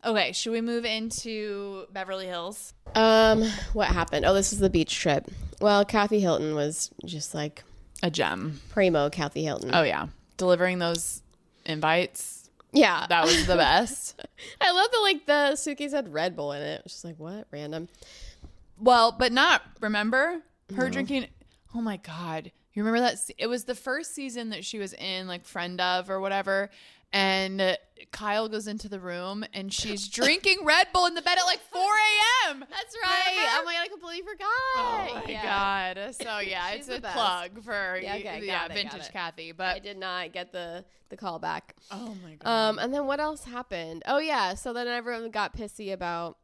Okay, should we move into Beverly Hills? What happened? Oh, this is the beach trip. Well, Kathy Hilton was just like A gem. primo Kathy Hilton. Oh, yeah. Delivering those invites. Yeah. That was the best. I love that, like, the suitcase had Red Bull in it. It's just like, what? Random. Well, but not, remember? Her drinking. Oh, my God. You remember that? It was the first season that she was in, like, Friend of or whatever. And Kyle goes into the room and she's drinking Red Bull in the bed at like 4 a.m. That's right. Remember? Oh my God, I completely forgot. Oh my God. So yeah, She's it's the a best. plug for Yeah, okay, got it, vintage got it. Kathy. I But did not get the call back. oh my God. And then what else happened? Oh yeah, so then everyone got pissy about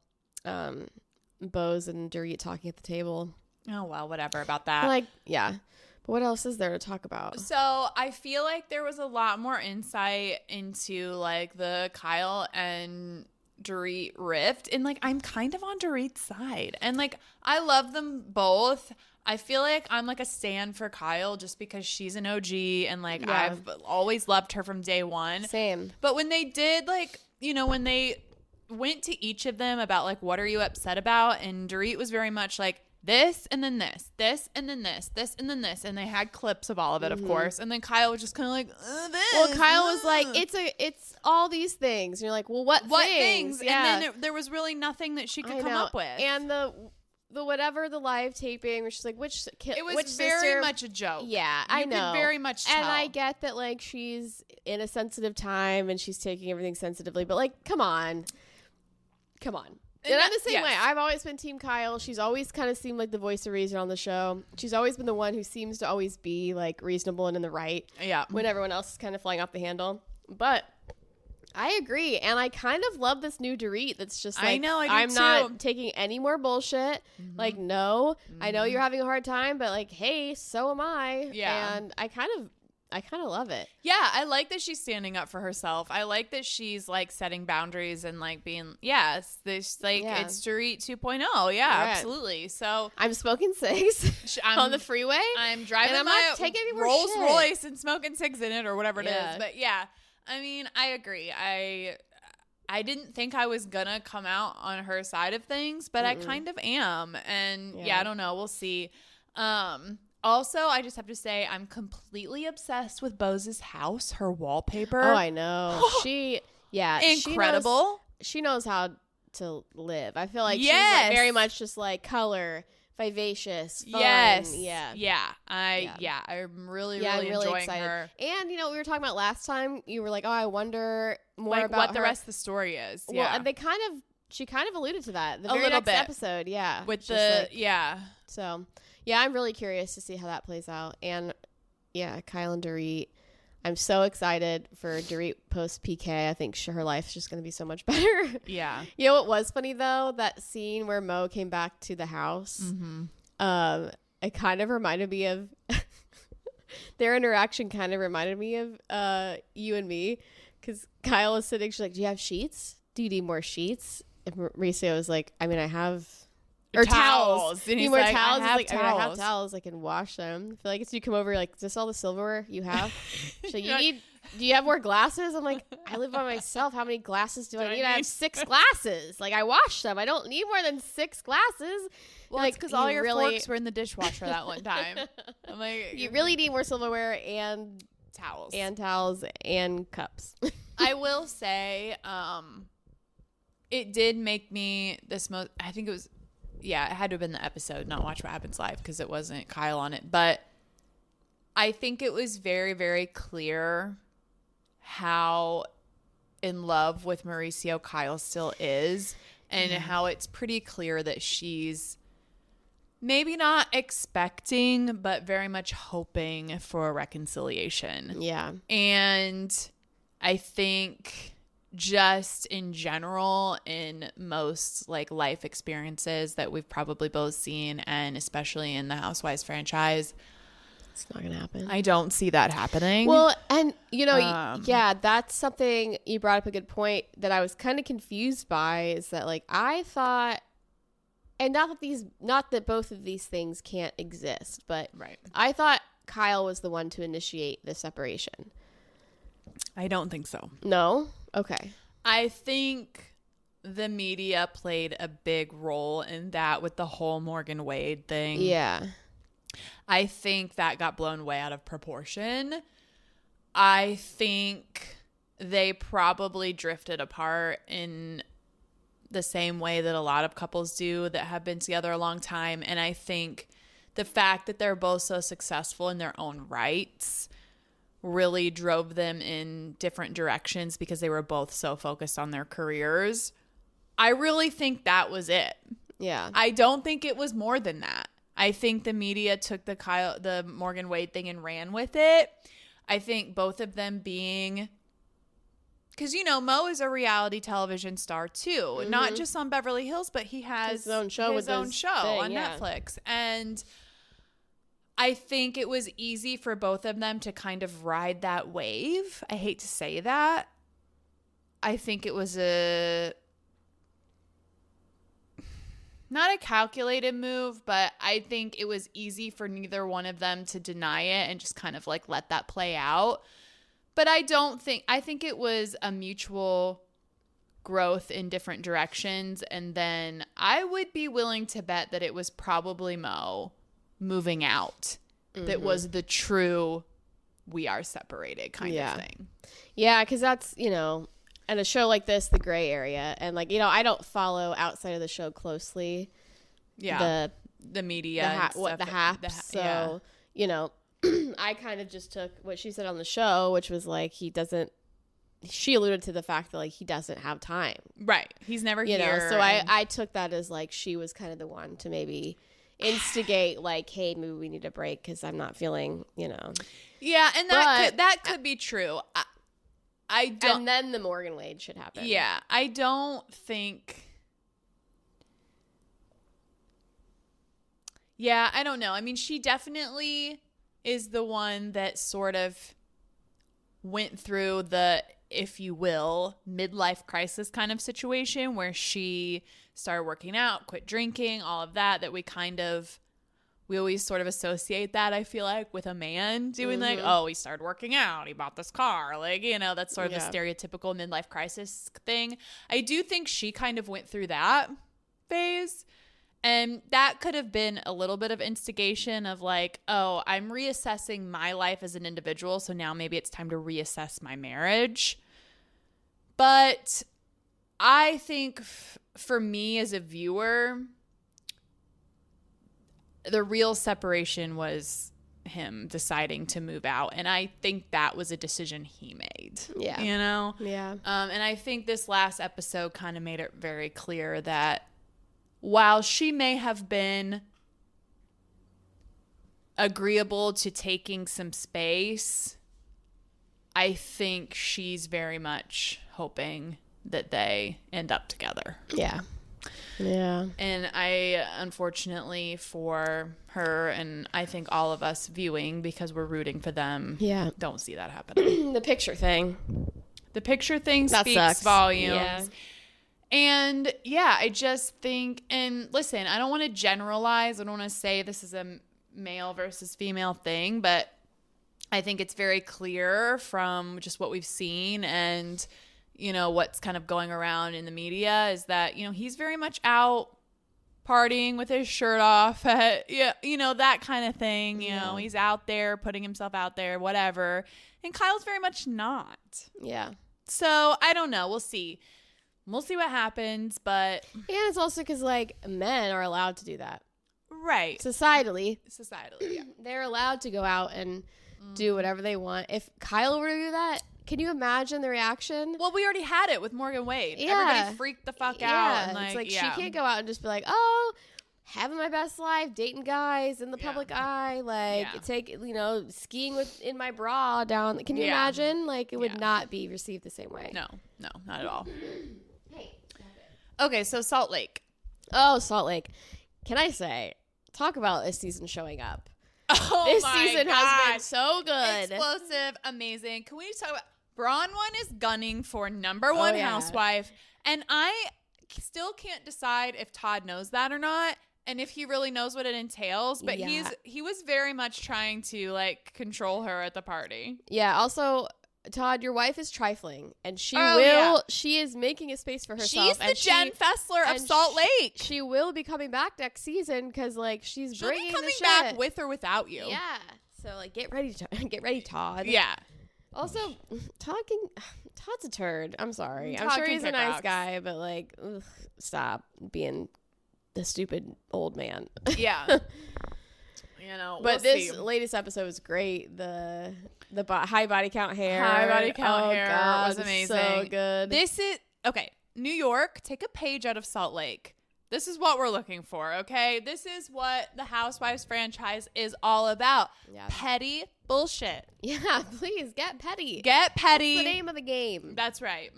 Bose and Dorit talking at the table. Oh well, whatever about that. Like, yeah. But what else is there to talk about? So I feel like there was a lot more insight into like the Kyle and Dorit rift, and like I'm kind of on Dorit's side, and like I love them both. I feel like I'm like a stan for Kyle just because she's an OG and like I've always loved her from day one. Same. But when they did like, you know, when they went to each of them about like, what are you upset about? And Dorit was very much like this and then this and then this and then this. And they had clips of all of it, of course. And then Kyle was just kind of like, this. Well, Kyle was like, it's all these things. And you're like, well, what things? Yeah. And then there was really nothing that she could come up with. And the whatever, the live taping where she's like, which was very much a joke. Yeah, I know. Could very much tell. And I get that like she's in a sensitive time and she's taking everything sensitively, but like, come on. And I'm the same way. I've always been Team Kyle. She's always kind of seemed like the voice of reason on the show. She's always been the one who seems to always be like reasonable and in the right. Yeah. When everyone else is kind of flying off the handle. But I agree, and I kind of love this new Dorit that's just like, I know, I'm not taking any more bullshit. Like, no, I know you're having a hard time, but like, hey, so am I. Yeah. And I kind of love it. Yeah, I like that she's standing up for herself. I like that she's like setting boundaries and like being, it's Dorit 2.0. Yeah, absolutely. So I'm smoking cigs on the freeway. I'm driving and I'm not taking any more Rolls shit. Royce and smoking cigs in it or whatever it is. But yeah. I mean, I agree. I didn't think I was gonna come out on her side of things, but I kind of am. And I don't know. We'll see. Also, I just have to say I'm completely obsessed with Bose's house, her wallpaper. Oh, I know. Incredible. She knows how to live. I feel like she's like very much just like color, vivacious, fun. I'm really enjoying excited. her. And you know, we were talking about last time, you were like, oh, I wonder more like about what the her. rest of the story is. Well, and she kind of alluded to that the very little next bit. episode. Yeah, with So I'm really curious to see how that plays out. And Kyle and Dorit. I'm so excited for Dorit post PK. I think her life's just going to be so much better. Yeah. You know what was funny though? That scene where Mo came back to the house. It kind of reminded me of their interaction. Kind of reminded me of you and me, because Kyle was sitting. She's like, "Do you have sheets? Do you need more sheets?" And Mauricio was like, "I mean, I have." Or towels. And he's he's more like, towels. I have towels. I have towels. I can wash them. I feel like it's you come over, like, is this all the silverware you have? So do you have more glasses? I'm like, I live by myself. How many glasses do I need? I have 6 glasses. Like, I wash them. I don't need more than 6 glasses. Well, it's because all your forks were in the dishwasher that one time. I'm like, you really need more silverware and towels and cups. I will say, it did make me I think it was, it had to have been the episode, not Watch What Happens Live, because it wasn't Kyle on it. But I think it was very, very clear how in love with Mauricio Kyle still is, and how it's pretty clear that she's maybe not expecting, but very much hoping for a reconciliation. Yeah. And I think just in general, in most like life experiences that we've probably both seen, and especially in the Housewives franchise, it's not gonna happen. I don't see that happening. Well, and you know, that's something you brought up, a good point that I was kind of confused by, is that like I thought, and not that both of these things can't exist, but I thought Kyle was the one to initiate the separation. I don't think so. No? Okay. I think the media played a big role in that with the whole Morgan Wade thing. Yeah. I think that got blown way out of proportion. I think they probably drifted apart in the same way that a lot of couples do that have been together a long time. And I think the fact that they're both so successful in their own rights really drove them in different directions because they were both so focused on their careers. I really think that was it. Yeah. I don't think it was more than that. I think the media took the Morgan Wade thing and ran with it. I think both of them being, because, you know, Mo is a reality television star too, not just on Beverly Hills, but he has his own show on Netflix. And I think it was easy for both of them to kind of ride that wave. I hate to say that. I think it was not a calculated move, but I think it was easy for neither one of them to deny it and just kind of like let that play out. But I think it was a mutual growth in different directions. And then I would be willing to bet that it was probably Mo moving out that was the true we are separated kind of thing. Yeah, because that's, you know, and a show like this, the gray area. And like, you know, I don't follow outside of the show closely. Yeah. The media. The haps. So, you know, I kind of just took what she said on the show, which was like, she alluded to the fact that like he doesn't have time. Right. He's never you here. Know, so I took that as like she was kind of the one to maybe instigate like, hey, maybe we need a break because I'm not feeling, you know. Yeah, and that could be true. I don't. And then the Morgan Wade should happen. Yeah, I don't think. Yeah, I don't know. I mean, she definitely is the one that sort of went through the, if you will, midlife crisis kind of situation where she started working out, quit drinking, all of that we always sort of associate that, I feel like, with a man doing like, oh, he started working out, he bought this car. Like, you know, that's sort of the stereotypical midlife crisis thing. I do think she kind of went through that phase. And that could have been a little bit of instigation of like, oh, I'm reassessing my life as an individual. So now maybe it's time to reassess my marriage. But I think for me as a viewer, the real separation was him deciding to move out. And I think that was a decision he made. Yeah. You know? Yeah. And I think this last episode kind of made it very clear that while she may have been agreeable to taking some space, I think she's very much hoping that they end up together. Yeah. Yeah. And I, unfortunately for her, and I think all of us viewing, because we're rooting for them, don't see that happening. The picture thing. The picture thing that speaks sucks. volumes. Yeah. And yeah, I just think, and listen, I don't want to generalize. I don't want to say this is a male versus female thing, but I think it's very clear from just what we've seen and, you know, what's kind of going around in the media is that, you know, he's very much out partying with his shirt off at, you know, that kind of thing. You know, he's out there putting himself out there, whatever. And Kyle's very much not. Yeah. So I don't know. We'll see. We'll see what happens, but... And it's also because, like, men are allowed to do that. Right. Societally, yeah. They're allowed to go out and do whatever they want. If Kyle were to do that, can you imagine the reaction? Well, we already had it with Morgan Wade. Yeah. Everybody freaked the fuck out. And it's like she can't go out and just be like, oh, having my best life, dating guys in the public eye, like take, you know, skiing in my bra down. Can you imagine? Like, it would not be received the same way. No, not at all. Okay, so Salt Lake. Oh, Salt Lake. Can I say, talk about this season showing up. Oh, this my season God. has been so good. Explosive, amazing. Can we just talk about Braun one is gunning for number one housewife, and I still can't decide if Todd knows that or not, and if he really knows what it entails, but he was very much trying to like control her at the party. Yeah, also Todd, your wife is trifling, and she is making a space for herself. She's the Jen Fessler of Salt Lake. She will be coming back next season because, like, she'll bringing coming the back shit. with or without you. Yeah. So, like, get ready, Todd. Yeah. Also, Todd's a turd. I'm sorry. Todd I'm sure he's a nice rocks. guy, but like, stop being the stupid old man. Yeah. You know, but this latest episode was great. The high body count hair. God, was amazing. So good. This is okay. New York, take a page out of Salt Lake. This is what we're looking for, okay? This is what the Housewives franchise is all about. Yeah. Petty bullshit. Yeah, please get petty. Get petty. That's the name of the game. That's right.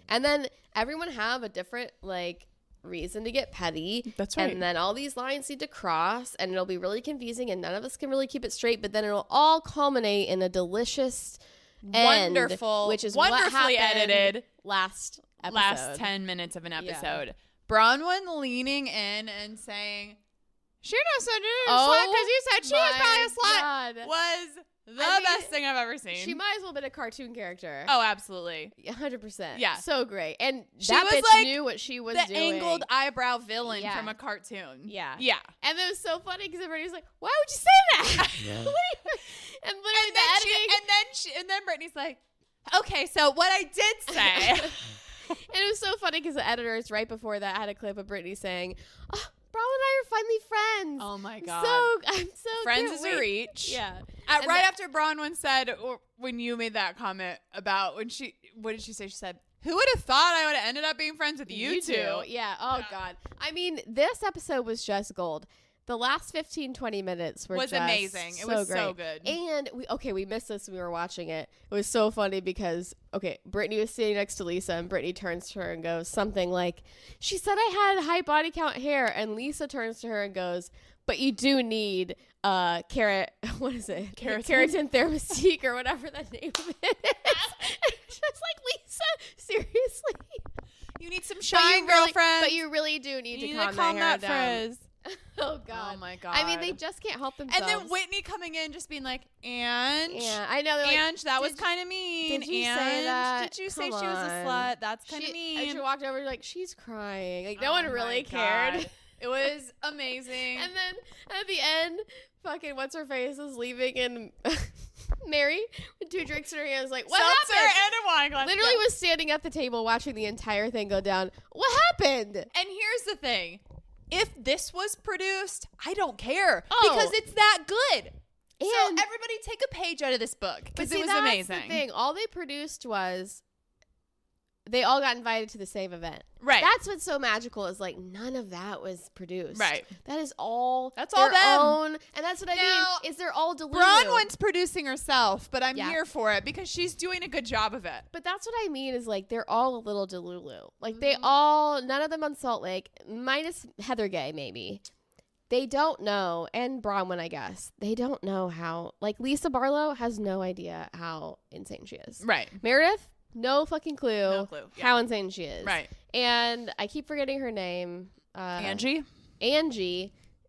And then everyone have a different like reason to get petty. That's right. And then all these lines need to cross, and it'll be really confusing, and none of us can really keep it straight. But then it'll all culminate in a delicious, wonderful, end, which is wonderfully what happened edited last episode. Last 10 minutes of an episode. Bronwyn leaning in and saying, she just said you're a slut because you said she was probably a slut was the best thing I've ever seen. She might as well have been a cartoon character. Oh, absolutely. 100%. Yeah. So great. And she that was bitch like knew what she was the doing. angled eyebrow villain from a cartoon. Yeah. Yeah. And it was so funny because everybody was like, why would you say that? Yeah. And literally the editing. And then Brittany's like, okay, so what I did say. And it was so funny because the editors right before that had a clip of Brittany saying, oh, Brawl and I are finally friends. Oh my God. I'm so Friends is a reach. Yeah. Right after Bronwyn said, or when you made that comment about what did she say? She said, who would have thought I would have ended up being friends with you two? Yeah. Oh God. I mean, this episode was just gold. The last 15, 20 minutes was amazing. It was so good. And we missed this when we were watching it. It was so funny because, Brittany was sitting next to Lisa and Brittany turns to her and goes something like, she said I had high body count hair. And Lisa turns to her and goes, but you do need keratin thermostique or whatever that name is. Just like, Lisa, seriously. You need some shine, girlfriend. But you really do need to calm that hair down. Oh God! Oh my God! I mean, they just can't help themselves. And then Whitney coming in, just being like, "And yeah, I know. And that was kind of mean. Did you say that? Did you say she was a slut? That's kind of mean." And she walked over, like, she's crying. Like, no one really cared. It was amazing. And then at the end, fucking what's her face is leaving, and Mary with 2 drinks in her hands, like, what happened? And a wine glass. Literally was standing at the table watching the entire thing go down. What happened? And here's the thing. If this was produced, I don't care because it's that good. And so everybody take a page out of this book because it was amazing. That's the thing. All they produced was they all got invited to the same event. Right. That's what's so magical is like none of that was produced. Right. That is all. That's all them. Own, and that's what I mean. Is they're all Delulu. Bronwyn's producing herself, but I'm Yeah. here for it because she's doing a good job of it. But that's what I mean is like they're all a little Delulu. Like they all, none of them on Salt Lake, minus Heather Gay maybe. They don't know, and Bronwyn, I guess, they don't know how. Like Lisa Barlow has no idea how insane she is. Right. Meredith, no fucking clue. No clue. Yeah. How insane she is. Right. And I keep forgetting her name. Angie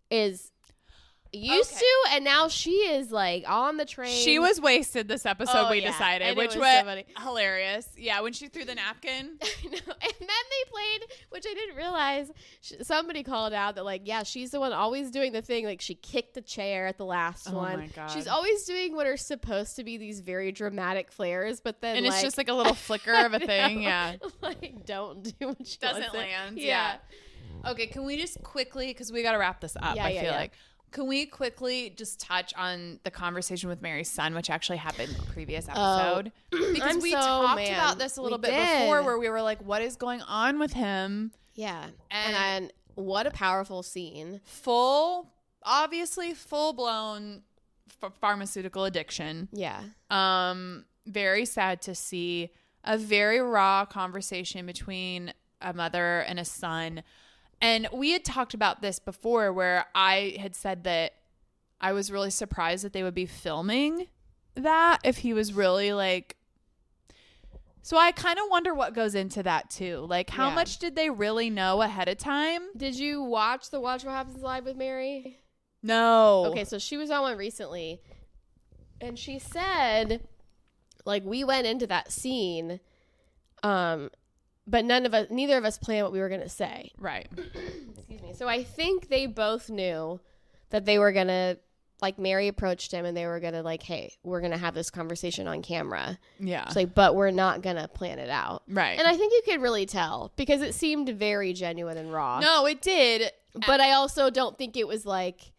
is used to, and now she is like on the train. She was wasted this episode, we decided, and which was was so funny. hilarious. Yeah, when she threw the napkin. I know. And then they played, which I didn't realize, somebody called out that like, yeah, she's the one always doing the thing. Like she kicked the chair at the last one. My God. She's always doing what are supposed to be these very dramatic flares, but then And it's just like a little flicker of a thing. Yeah. Like don't do what she Doesn't wants to. land. Yeah. Okay, can we just quickly, because we got to wrap this up, I feel like. Can we quickly just touch on the conversation with Mary's son, which actually happened in the previous episode? Because we talked about this a little bit before where we were like, what is going on with him? Yeah. And what a powerful scene. Obviously full-blown pharmaceutical addiction. Yeah. Very sad to see a very raw conversation between a mother and a son. And we had talked about this before where I had said that I was really surprised that they would be filming that if he was really like. So I kind of wonder what goes into that too. Like how much did they really know ahead of time? Did you watch the Watch What Happens Live with Mary? No. Okay, so she was on one recently and she said like we went into that scene but neither of us planned what we were going to say. Right. Excuse me. So I think they both knew that they were going to, like Mary approached him and they were going to like, hey, we're going to have this conversation on camera. Yeah. It's like, but we're not going to plan it out. Right. And I think you could really tell because it seemed very genuine and raw. No, it did. But I also don't think it was like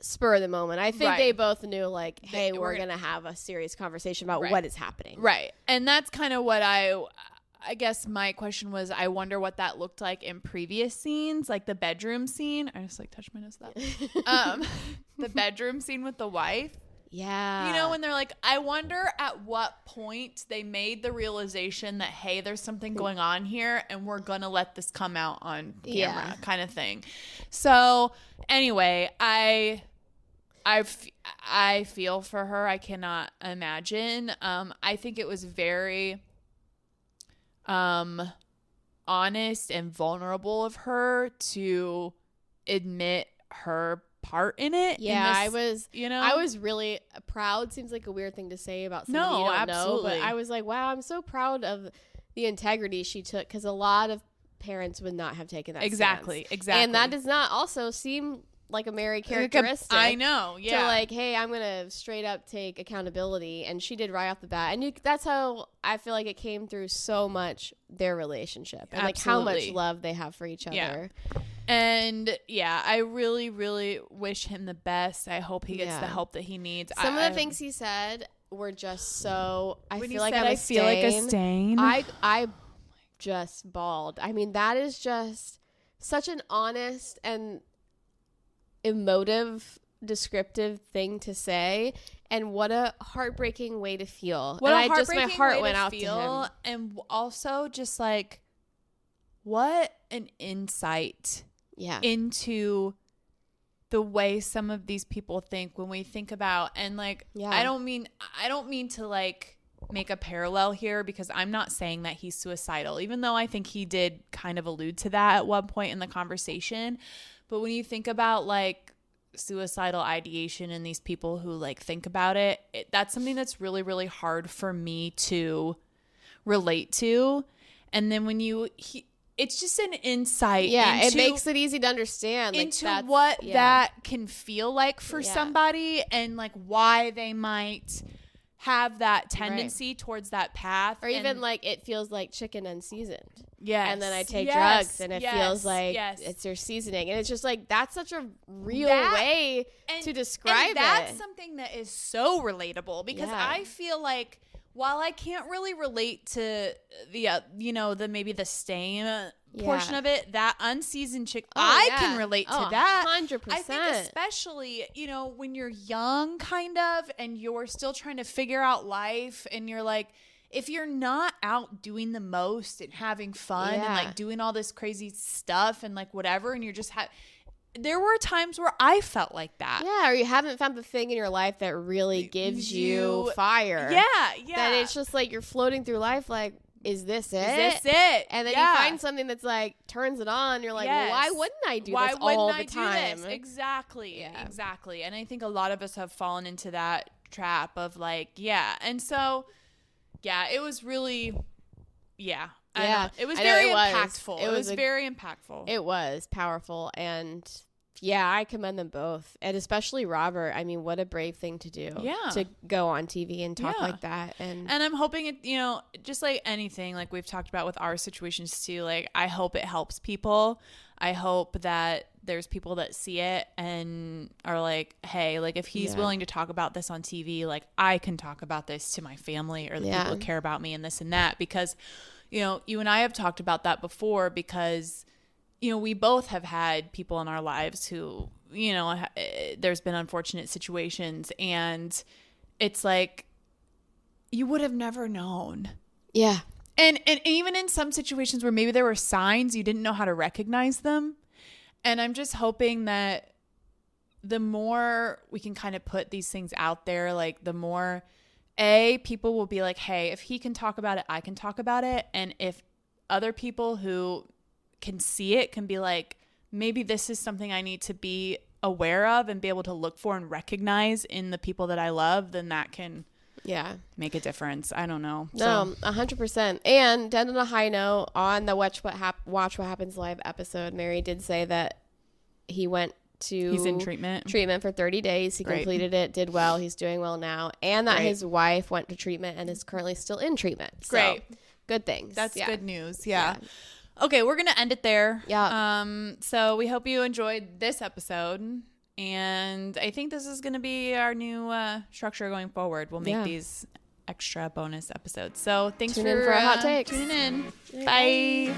spur of the moment. I think they both knew like, hey, we're going to have a serious conversation about what is happening. Right. And that's kind of what I guess my question was, I wonder what that looked like in previous scenes, like the bedroom scene. I just like touched my nose to that. The bedroom scene with the wife. Yeah. You know, when they're like, I wonder at what point they made the realization that, hey, there's something going on here and we're going to let this come out on camera kind of thing. So anyway, I feel for her. I cannot imagine. I think it was very honest and vulnerable of her to admit her part in it. Yeah, I was really proud. Seems like a weird thing to say about somebody you don't know, but I was like, wow, I'm so proud of the integrity she took, because a lot of parents would not have taken that stance. Exactly. And that does not also seem like a Mary characteristic. I know, yeah. To like, hey, I'm going to straight up take accountability. And she did right off the bat. And that's how I feel like it came through so much, their relationship. And like how much love they have for each other. Yeah. And yeah, I really, really wish him the best. I hope he gets the help that he needs. Some of the things he said were just so, I feel like I feel like a stain. I just bawled. I mean, that is just such an honest and emotive, descriptive thing to say, and what a heartbreaking way to feel. My heart went out to him. And also just like, what an insight into the way some of these people think when we think about, and like, I don't mean to like make a parallel here, because I'm not saying that he's suicidal, even though I think he did kind of allude to that at one point in the conversation. But when you think about like suicidal ideation and these people who like think about it, that's something that's really, really hard for me to relate to. And then when it's just an insight. Yeah, it makes it easy to understand. Like, into what that can feel like for somebody, and like why they might have that tendency towards that path. Or even like it feels like chicken unseasoned. Yes. And then I take drugs and it feels like it's your seasoning. And it's just like, that's such a real way to describe it. That's something that is so relatable, because I feel like, while I can't really relate to the maybe the stain portion of it, that unseasoned chicken, I can relate to that. 100%. I think especially, when you're young kind of, and you're still trying to figure out life, and you're like, if you're not out doing the most and having fun and like doing all this crazy stuff and like whatever, and you're just there were times where I felt like that. Yeah, or you haven't found the thing in your life that really gives you fire. Yeah. That it's just like you're floating through life like, is this it? Is this it? And then you find something that's like, turns it on. You're like, well, why wouldn't I do this all the time? Exactly. Yeah. Exactly. And I think a lot of us have fallen into that trap of like, and so, it was really, it was very impactful. It was very impactful. It was powerful. And I commend them both. And especially Robert. I mean, what a brave thing to do. Yeah. To go on TV and talk like that. And I'm hoping it, just like anything, like we've talked about with our situations too, like I hope it helps people. I hope that there's people that see it and are like, hey, like if he's willing to talk about this on TV, like I can talk about this to my family or the people who care about me and this and that, because, you and I have talked about that before, because, we both have had people in our lives who, there's been unfortunate situations, and it's like, you would have never known. Yeah. And even in some situations where maybe there were signs, you didn't know how to recognize them. And I'm just hoping that the more we can kind of put these things out there, like the more people will be like, hey, if he can talk about it, I can talk about it. And if other people who can see it can be like, maybe this is something I need to be aware of and be able to look for and recognize in the people that I love, then that can make a difference. I don't know. No, 100%. And to end on a high note, on the Watch What Happens Live episode, Mary did say that he's in treatment for 30 days. He completed it, did well. He's doing well now. And that his wife went to treatment and is currently still in treatment. Great. So, good things. That's good news. Yeah. Okay, we're going to end it there. Yeah. So we hope you enjoyed this episode. And I think this is going to be our new structure going forward. We'll make these extra bonus episodes. So thanks for a hot take. Tuning in. Bye.